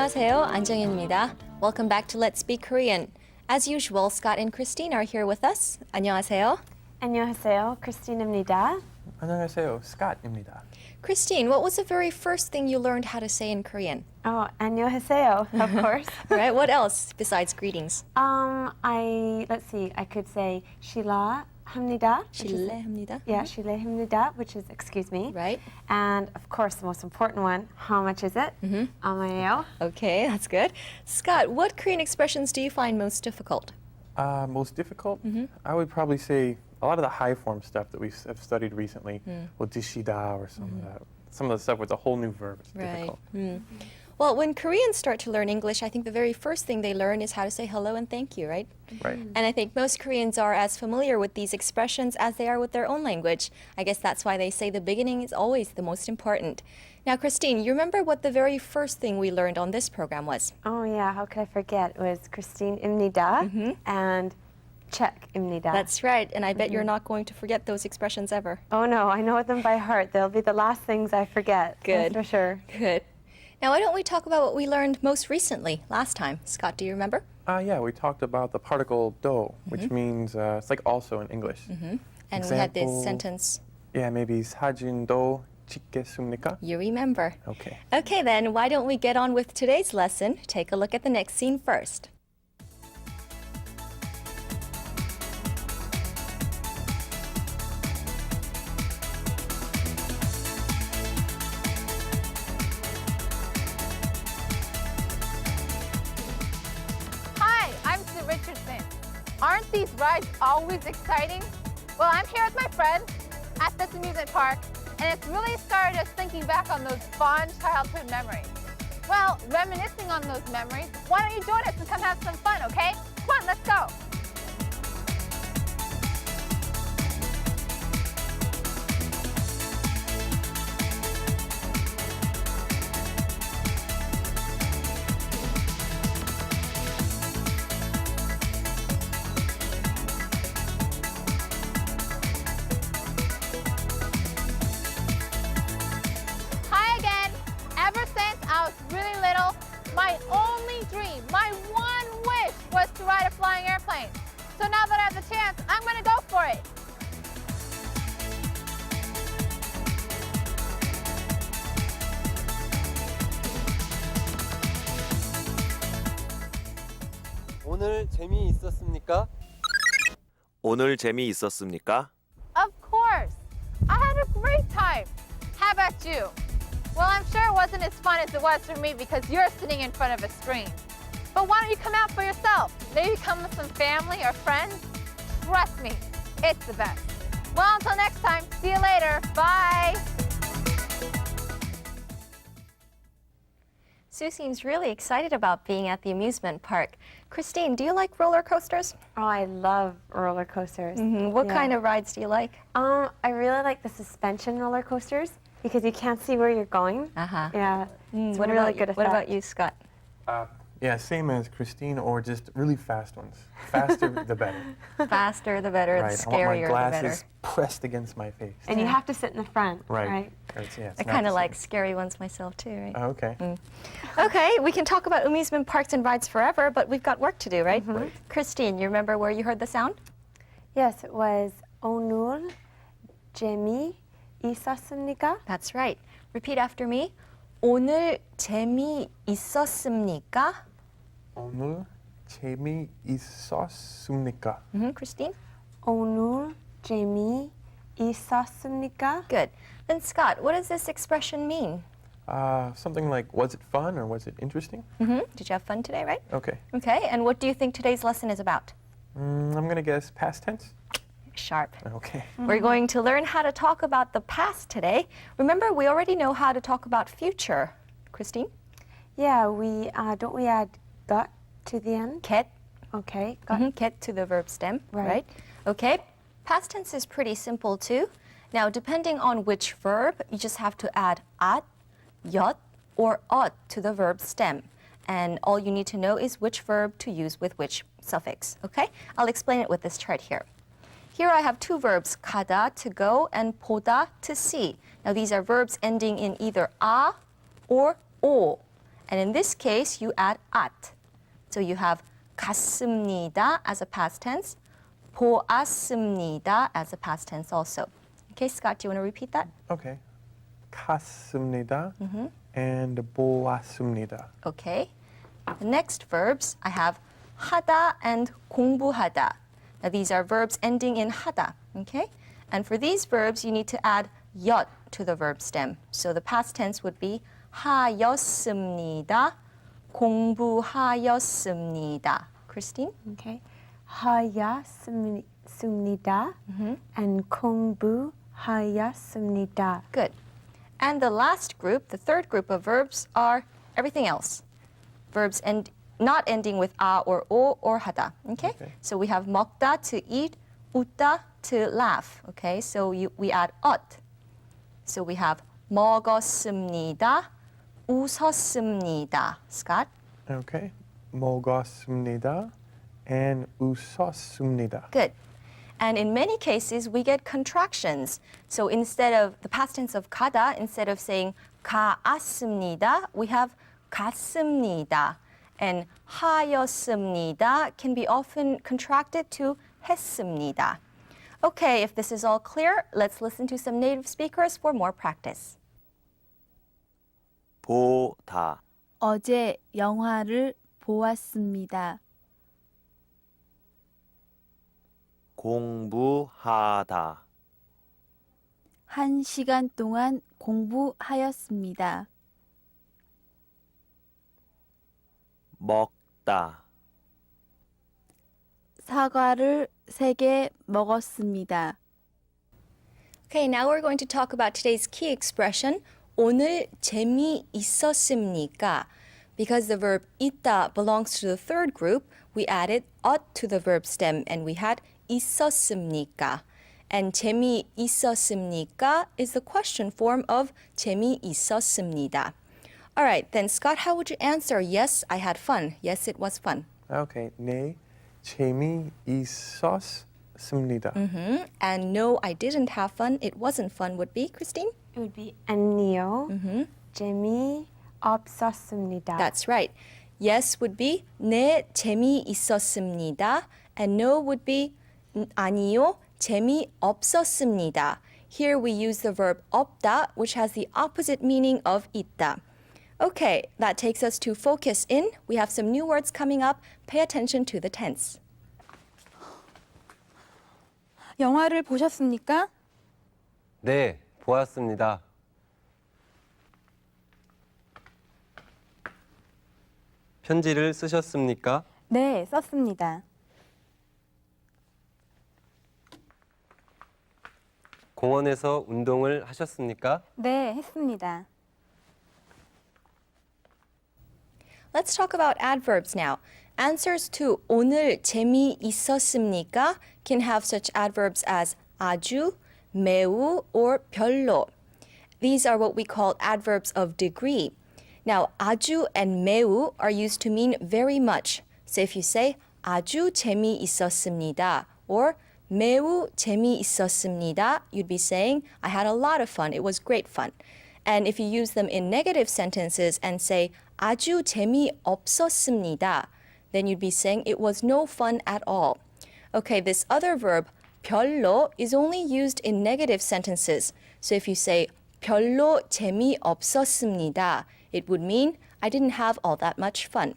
안녕하세요, 안정현입니다. Welcome back to Let's Speak Korean. As usual, Scott and Christine are here with us. 안녕하세요. 안녕하세요, 크리스틴입니다. 안녕하세요, Scott입니다. Christine, what was the very first thing you learned how to say in Korean? Oh, 안녕하세요, of course. Right, what else besides greetings? Let's see, I could say 실례합니다. 실례합니다. Yeah, 실례합니다, which is excuse me. Right. And of course, the most important one, how much is it? 얼마예요? Okay, that's good. Scott, what Korean expressions do you find most difficult? Most difficult? I would probably say a lot of the high form stuff that we have studied recently, well, dishida or some of the stuff with a whole new verb is difficult. Well, when Koreans start to learn English, I think the very first thing they learn is how to say hello and thank you, right? Right. And I think most Koreans are as familiar with these expressions as they are with their own language. I guess that's why they say the beginning is always the most important. Now, Christine, you remember what the very first thing we learned on this program was? Oh yeah, how could I forget? It was 크리스틴입니다 and check입니다. That's right, and I bet you're not going to forget those expressions ever. Oh no, I know them by heart. They'll be the last things I forget. Good. That's for sure. Good. Now, why don't we talk about what we learned most recently, last time? Scott, do you remember? Yeah, we talked about the particle do, which means it's like also in English. And we had this Example- sentence. Yeah, maybe 사진도 찍겠습니까? You remember. Okay. Okay, then, why don't we get on with today's lesson? Take a look at the next scene first. Hi, I'm Sue Richardson. Aren't these rides always exciting? Well, I'm here with my friends at this amusement park, and it's really started us thinking back on those fond childhood memories. Well, reminiscing on those memories, why don't you join us and come have some fun, okay? Come on, let's go. Hi again. Ever since I was really little, my only dream, my one wish was to ride a flying airplane. So now that I have the chance, I'm gonna go for it. 오늘 재미있었습니까? 오늘 재미있었습니까? Of course. I had a great time. How about you? Well, I'm sure it wasn't as fun as it was for me because you're sitting in front of a screen. But why don't you come out for yourself? Maybe come with some family or friends? Trust me, it's the best. Well, until next time, see you later. Bye. Sue seems really excited about being at the amusement park. Christine, do you like roller coasters? Oh, I love roller coasters. What Yeah. kind of rides do you like? I really like the suspension roller coasters because you can't see where you're going. Uh-huh. Yeah. It's What a really about good what about effect. you, Scott? Yeah, same as Christine, or just really fast ones. Faster, the better. Faster the better, Right. the I want my scarier the better. glasses pressed against my face. And you have to sit in the front, Right. right? It's I not kind the of like same. scary ones myself too, right? Oh, okay. Okay, we can talk about amusement parks and rides forever, but we've got work to do, right? Right. Christine, you remember where you heard the sound? Yes, it was 오늘 재미있었습니까? That's right. Repeat after me. 오늘 재미있었습니까? 오늘 재미있었습니까? Christine? 오늘 재미있었습니까? Good. Then Scott, what does this expression mean? Something like, was it fun or was it interesting? Did you have fun today, right? Okay. Okay, and what do you think today's lesson is about? I'm going to guess past tense. Sharp. Okay. We're going to learn how to talk about the past today. Remember, we already know how to talk about future. Christine? Yeah, we don't we add got to the end? Get. Okay, got. Get to the verb stem, Right. right? Okay. Past tense is pretty simple too. Now, depending on which verb, you just have to add at, yot, or ot to the verb stem. And all you need to know is which verb to use with which suffix, okay? I'll explain it with this chart here. Here I have two verbs, 가다, to go, and 보다, to see. Now these are verbs ending in either a or o. And in this case, you add at. So you have 갔습니다 as a past tense, 보았습니다 as a past tense also. Okay, Scott, do you want to repeat that? Okay. 갔습니다 and 보았습니다. Okay. The next verbs, I have 하다 and 공부하다. Now these are verbs ending in 하다, okay? And for these verbs, you need to add 였 to the verb stem. So the past tense would be 하였습니다, 공부하였습니다. Christine? Okay. 하였습니다 and 공부하였습니다. Good. And the last group, the third group of verbs, are everything else. Verbs not ending with a or o or 하다. Okay? So we have 먹다 to eat, 웃다 to laugh. Okay? So we add ot. So we have 먹었습니다, 웃었습니다. Scott? Okay. 먹었습니다 and 웃었습니다. Good. And in many cases, we get contractions. So instead of the past tense of 가다, instead of saying 가았습니다, we have 갔습니다. And 하였습니다 can be often contracted to 했습니다. Okay, if this is all clear, let's listen to some native speakers for more practice. 보다, 어제 영화를 보았습니다. 공부하다, 1시간 동안 공부하였습니다. 먹다, 사과를 3개 먹었습니다. Okay, now we're going to talk about today's key expression, 오늘 재미있었습니까? Because the verb 있다 belongs to the third group, we added ot to the verb stem and we had 있었습니까? And 재미있었습니까 is the question form of 재미있었습니다. All right, then Scott, how would you answer? Yes, I had fun. Yes, it was fun. Okay. 네, 재미있었습니다. And no, I didn't have fun. It wasn't fun would be, Christine? It would be 아니요. 재미없었습니다. That's right. Yes would be 네, 재미있었습니다. And no would be 아니요, 재미없었습니다. Here we use the verb 없다, which has the opposite meaning of 있다. Okay, that takes us to focus in. We have some new words coming up. Pay attention to the tense. 영화를 보셨습니까? 네, 보았습니다. 편지를 쓰셨습니까? 네, 썼습니다. 공원에서 운동을 하셨습니까? 네, 했습니다. Let's talk about adverbs now. Answers to 오늘 재미있었습니까 can have such adverbs as 아주, 매우, or 별로. These are what we call adverbs of degree. Now, 아주 and 매우 are used to mean very much. So if you say 아주 재미있었습니다 or 매우 재미있었습니다, you'd be saying I had a lot of fun. It was great fun. And if you use them in negative sentences and say 아주 재미없었습니다, then you'd be saying it was no fun at all. Okay, this other verb 별로 is only used in negative sentences. So if you say 별로 재미없었습니다, it would mean I didn't have all that much fun.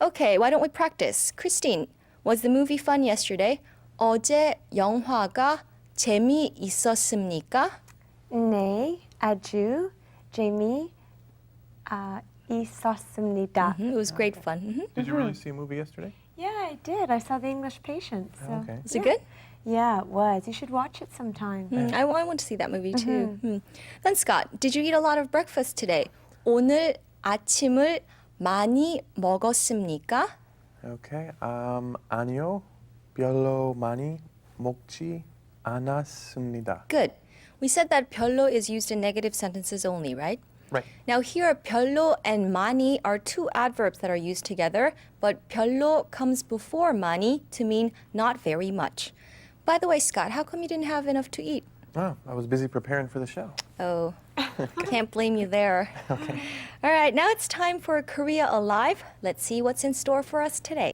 Okay, why don't we practice? Christine, was the movie fun yesterday? 어제 영화가 재미있었습니까? 네, 아주 재미있었습니다. It was great fun. Did you really see a movie yesterday? Yeah, I did. I saw The English Patient. So. Okay. Is it good? Yeah, it was. You should watch it sometime. I want to see that movie too. Then Scott, did you eat a lot of breakfast today? 오늘 아침을 많이 먹었습니까? Okay. 아니요. 별로 많이 먹지 않았습니다. Good. We said that 별로 is used in negative sentences only, right? Right. Now here, 별로 and 많이 are two adverbs that are used together, but 별로 comes before 많이 to mean not very much. By the way, Scott, how come you didn't have enough to eat? Oh, I was busy preparing for the show. Oh, Can't blame you there. Okay. All right, now it's time for Korea Alive. Let's see what's in store for us today.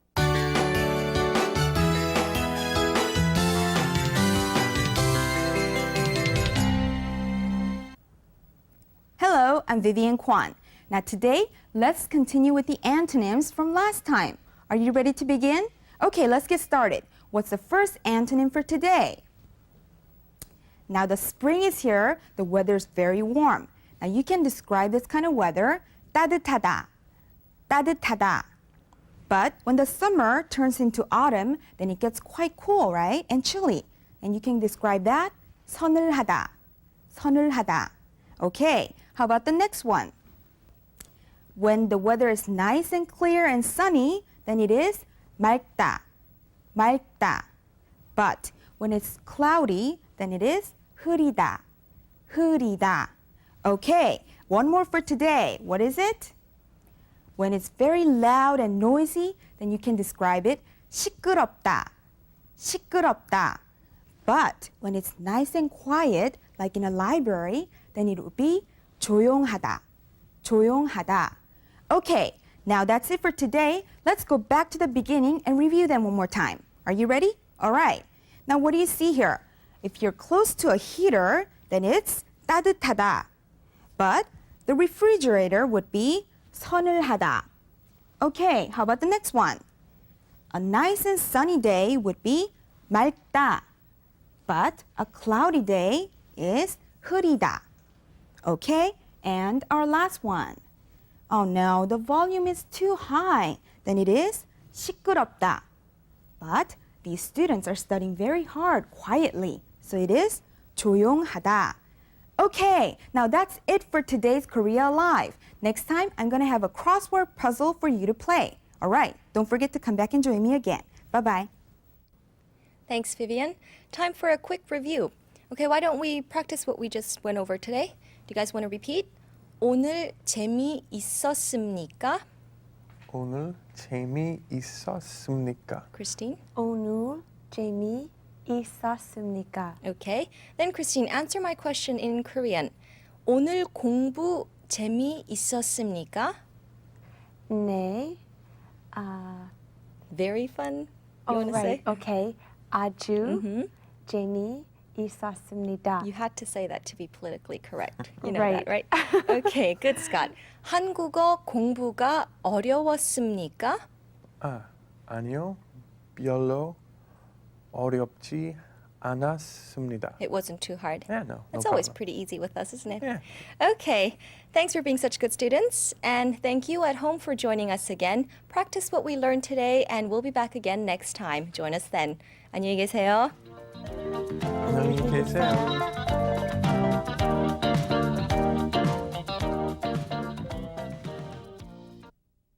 Hello, I'm Vivian Kwan. Now today, let's continue with the antonyms from last time. Are you ready to begin? Okay, let's get started. What's the first antonym for today? Now the spring is here, the weather's very warm. Now you can describe this kind of weather, 따뜻하다, 따뜻하다. But when the summer turns into autumn, then it gets quite cool, right? And chilly. And you can describe that, 서늘하다, 서늘하다. Okay, how about the next one? When the weather is nice and clear and sunny, then it is 맑다, 맑다. But when it's cloudy, then it is 흐리다, 흐리다. Okay, one more for today. What is it? When it's very loud and noisy, then you can describe it 시끄럽다, 시끄럽다. But when it's nice and quiet, like in a library, then it would be 조용하다, 조용하다. Okay, now that's it for today. Let's go back to the beginning and review them one more time. Are you ready? All right. Now what do you see here? If you're close to a heater, then it's 따뜻하다. But the refrigerator would be 서늘하다. Okay, how about the next one? A nice and sunny day would be 맑다. But a cloudy day is 흐리다. Okay, and our last one. Oh no, the volume is too high. Then it is 시끄럽다. But these students are studying very hard quietly. So it is 조용하다. Okay, now that's it for today's Korea Live. Next time, I'm going to have a crossword puzzle for you to play. All right, don't forget to come back and join me again. Bye-bye. Thanks, Vivian. Time for a quick review. Okay, why don't we practice what we just went over today? Do you guys want to repeat? 오늘 재미있었습니까? 오늘 재미있었습니까? Christine? 오늘 재미있었습니까? Okay. Then Christine, answer my question in Korean. 오늘 공부 재미있었습니까? 네. Very fun. You want to say? Okay. 아주 Mhm. 재미있었습니다. You had to say that to be politically correct. You know Right. that, right? Okay, good, Scott. 한국어 공부가 어려웠습니까? 아니요. 별로 어렵지 않았습니다. It wasn't too hard. Yeah, no It's always problem. pretty easy with us, isn't it? Yeah. Okay. Thanks for being such good students. And thank you at home for joining us again. Practice what we learned today, and we'll be back again next time. Join us then. 안녕히 계세요. 안녕히 계세요.